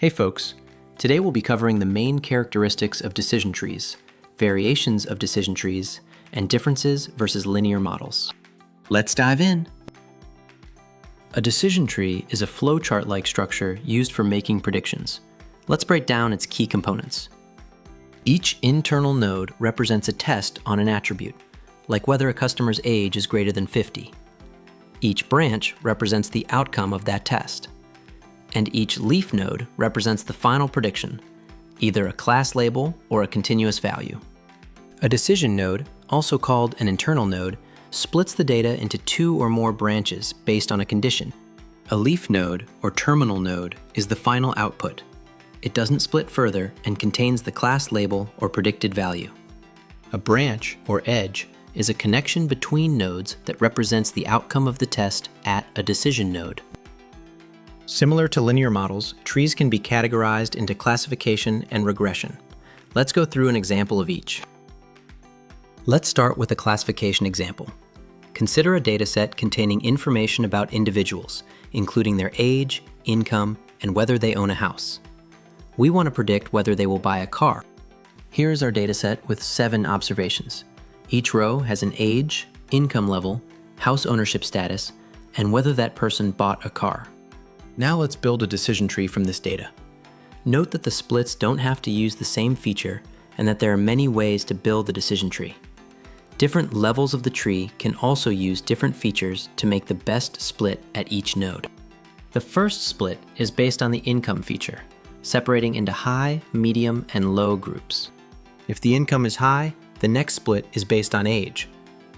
Hey folks, today we'll be covering the main characteristics of decision trees, variations of decision trees, and differences versus linear models. Let's dive in! A decision tree is a flowchart-like structure used for making predictions. Let's break down its key components. Each internal node represents a test on an attribute, like whether a customer's age is greater than 50. Each branch represents the outcome of that test. And each leaf node represents the final prediction, either a class label or a continuous value. A decision node, also called an internal node, splits the data into two or more branches based on a condition. A leaf node, or terminal node, is the final output. It doesn't split further and contains the class label or predicted value. A branch, or edge, is a connection between nodes that represents the outcome of the test at a decision node. Similar to linear models, trees can be categorized into classification and regression. Let's go through an example of each. Let's start with a classification example. Consider a dataset containing information about individuals, including their age, income, and whether they own a house. We want to predict whether they will buy a car. Here's our dataset with 7 observations. Each row has an age, income level, house ownership status, and whether that person bought a car. Now let's build a decision tree from this data. Note that the splits don't have to use the same feature and that there are many ways to build the decision tree. Different levels of the tree can also use different features to make the best split at each node. The first split is based on the income feature, separating into high, medium, and low groups. If the income is high, the next split is based on age.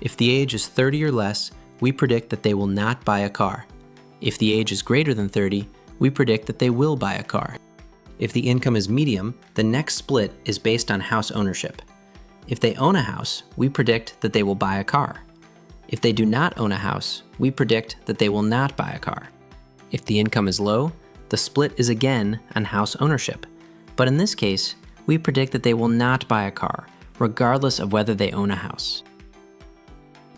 If the age is 30 or less, we predict that they will not buy a car. If the age is greater than 30, we predict that they will buy a car. If the income is medium, the next split is based on house ownership. If they own a house, we predict that they will buy a car. If they do not own a house, we predict that they will not buy a car. If the income is low, the split is again on house ownership. But in this case, we predict that they will not buy a car, regardless of whether they own a house.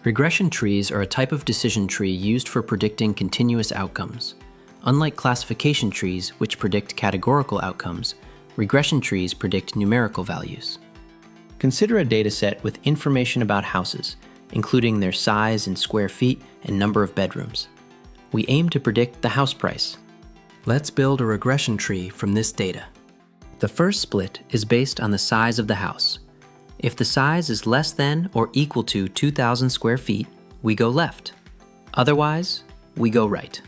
Regression trees are a type of decision tree used for predicting continuous outcomes. Unlike classification trees, which predict categorical outcomes, regression trees predict numerical values. Consider a dataset with information about houses, including their size in square feet and number of bedrooms. We aim to predict the house price. Let's build a regression tree from this data. The first split is based on the size of the house. If the size is less than or equal to 2,000 square feet, we go left. Otherwise, we go right.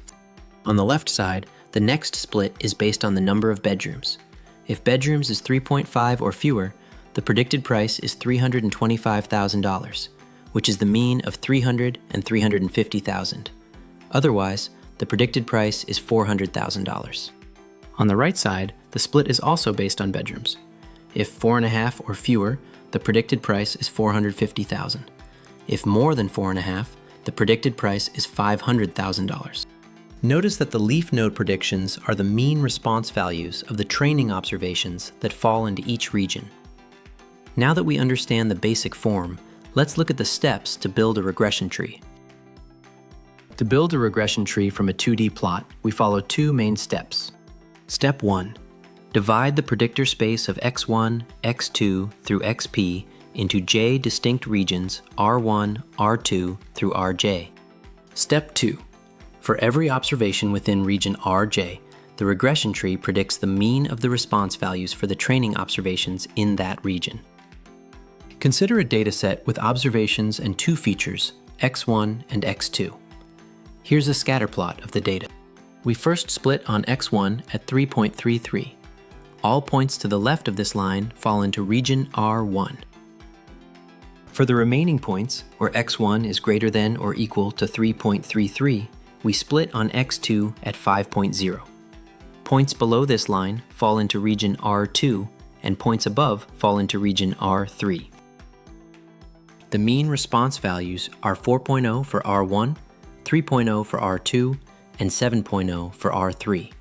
On the left side, the next split is based on the number of bedrooms. If bedrooms is 3.5 or fewer, the predicted price is $325,000, which is the mean of 300 and 350,000. Otherwise, the predicted price is $400,000. On the right side, the split is also based on bedrooms. If 4.5 or fewer, the predicted price is $450,000. If more than 4.5, the predicted price is $500,000. Notice that the leaf node predictions are the mean response values of the training observations that fall into each region. Now that we understand the basic form, let's look at the steps to build a regression tree. To build a regression tree from a 2D plot, we follow 2 main steps. Step 1. Divide the predictor space of x1, x2 through xp into j distinct regions R1, R2 through Rj. Step 2. For every observation within region Rj, the regression tree predicts the mean of the response values for the training observations in that region. Consider a dataset with observations and 2 features, x1 and x2. Here's a scatter plot of the data. We first split on x1 at 3.33. All points to the left of this line fall into region R1. For the remaining points, where x1 is greater than or equal to 3.33, we split on x2 at 5.0. Points below this line fall into region R2, and points above fall into region R3. The mean response values are 4.0 for R1, 3.0 for R2, and 7.0 for R3.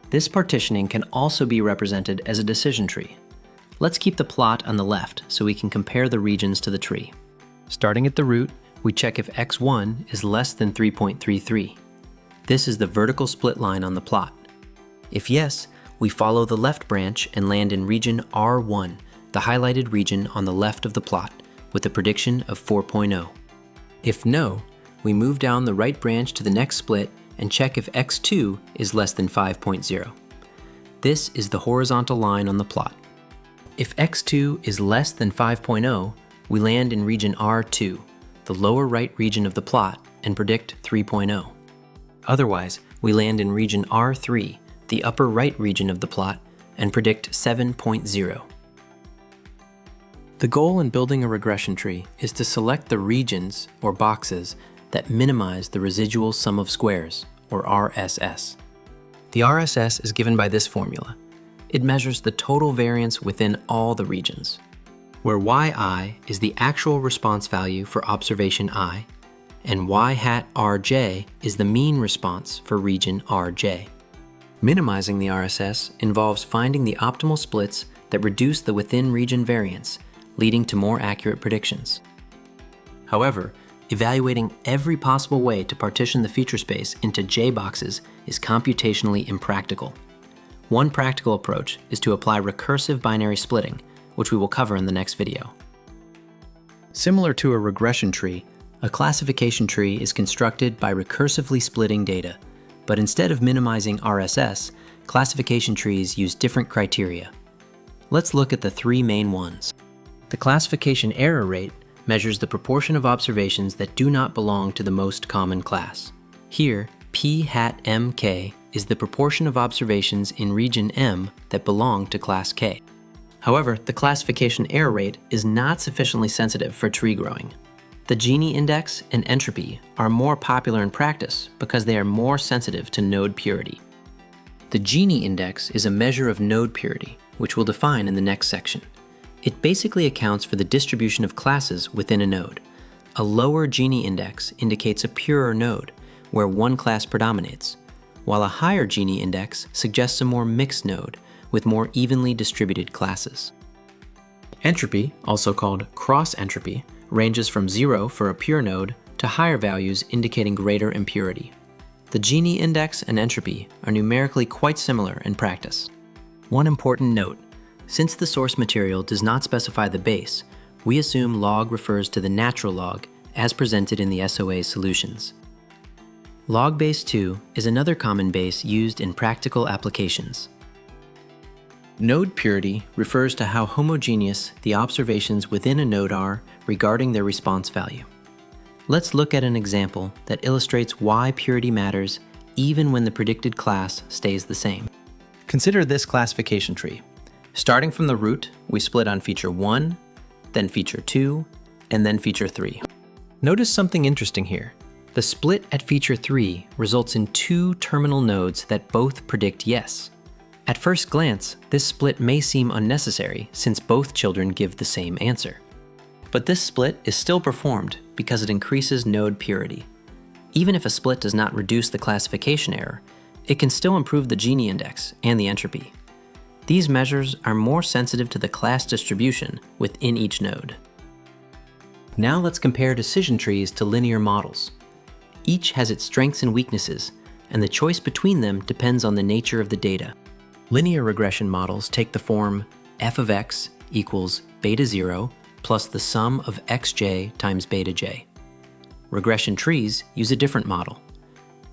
This partitioning can also be represented as a decision tree. Let's keep the plot on the left so we can compare the regions to the tree. Starting at the root, we check if x1 is less than 3.33. This is the vertical split line on the plot. If yes, We follow the left branch and land in region R1, the highlighted region on the left of the plot, with a prediction of 4.0. If no, we move down the right branch to the next split and check if x2 is less than 5.0. This is the horizontal line on the plot. If x2 is less than 5.0, we land in region R2, the lower right region of the plot, and predict 3.0. Otherwise, we land in region R3, the upper right region of the plot, and predict 7.0. The goal in building a regression tree is to select the regions, or boxes, that minimize the residual sum of squares, or RSS. The RSS is given by this formula. It measures the total variance within all the regions, where yi is the actual response value for observation I, and y hat rj is the mean response for region rj. Minimizing the RSS involves finding the optimal splits that reduce the within-region variance, leading to more accurate predictions. However, evaluating every possible way to partition the feature space into J boxes is computationally impractical. One practical approach is to apply recursive binary splitting, which we will cover in the next video. Similar to a regression tree, a classification tree is constructed by recursively splitting data, but instead of minimizing RSS, classification trees use different criteria. Let's look at the three main ones. The classification error rate measures the proportion of observations that do not belong to the most common class. Here, p hat mk is the proportion of observations in region M that belong to class K. However, the classification error rate is not sufficiently sensitive for tree growing. The Gini index and entropy are more popular in practice because they are more sensitive to node purity. The Gini index is a measure of node purity, which we'll define in the next section. It basically accounts for the distribution of classes within a node. A lower Gini index indicates a purer node, where one class predominates, while a higher Gini index suggests a more mixed node, with more evenly distributed classes. Entropy, also called cross entropy, ranges from 0 for a pure node to higher values indicating greater impurity. The Gini index and entropy are numerically quite similar in practice. One important note: since the source material does not specify the base, we assume log refers to the natural log as presented in the SOA solutions. Log base 2 is another common base used in practical applications. Node purity refers to how homogeneous the observations within a node are regarding their response value. Let's look at an example that illustrates why purity matters even when the predicted class stays the same. Consider this classification tree. Starting from the root, we split on feature 1, then feature 2, and then feature 3. Notice something interesting here. The split at feature 3 results in two terminal nodes that both predict yes. At first glance, this split may seem unnecessary since both children give the same answer. But this split is still performed because it increases node purity. Even if a split does not reduce the classification error, it can still improve the Gini index and the entropy. These measures are more sensitive to the class distribution within each node. Now let's compare decision trees to linear models. Each has its strengths and weaknesses, and the choice between them depends on the nature of the data. Linear regression models take the form f of x equals beta 0 plus the sum of xj times beta j. Regression trees use a different model.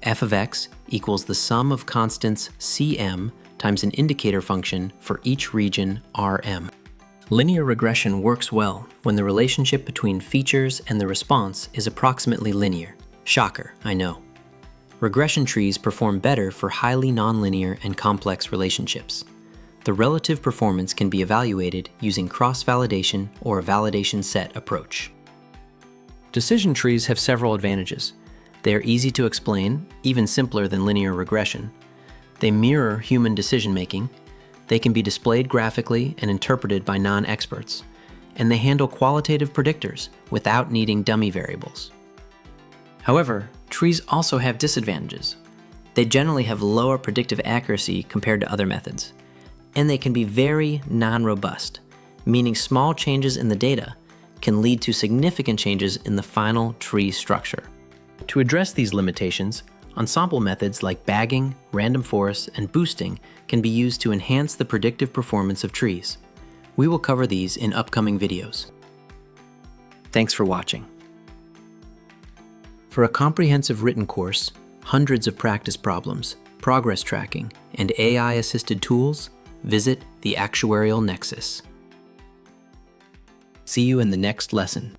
F of x equals the sum of constants cm times an indicator function for each region Rm. Linear regression works well when the relationship between features and the response is approximately linear. Shocker, I know. Regression trees perform better for highly nonlinear and complex relationships. The relative performance can be evaluated using cross-validation or a validation set approach. Decision trees have several advantages. They are easy to explain, even simpler than linear regression. They mirror human decision-making. They can be displayed graphically and interpreted by non-experts. And they handle qualitative predictors without needing dummy variables. However, trees also have disadvantages. They generally have lower predictive accuracy compared to other methods. And they can be very non-robust, meaning small changes in the data can lead to significant changes in the final tree structure. To address these limitations, Ensemble methods like bagging, random forest, and boosting can be used to enhance the predictive performance of trees. We will cover these in upcoming videos. Thanks for watching. For a comprehensive written course, hundreds of practice problems, progress tracking, and AI-assisted tools, visit the Actuarial Nexus. See you in the next lesson.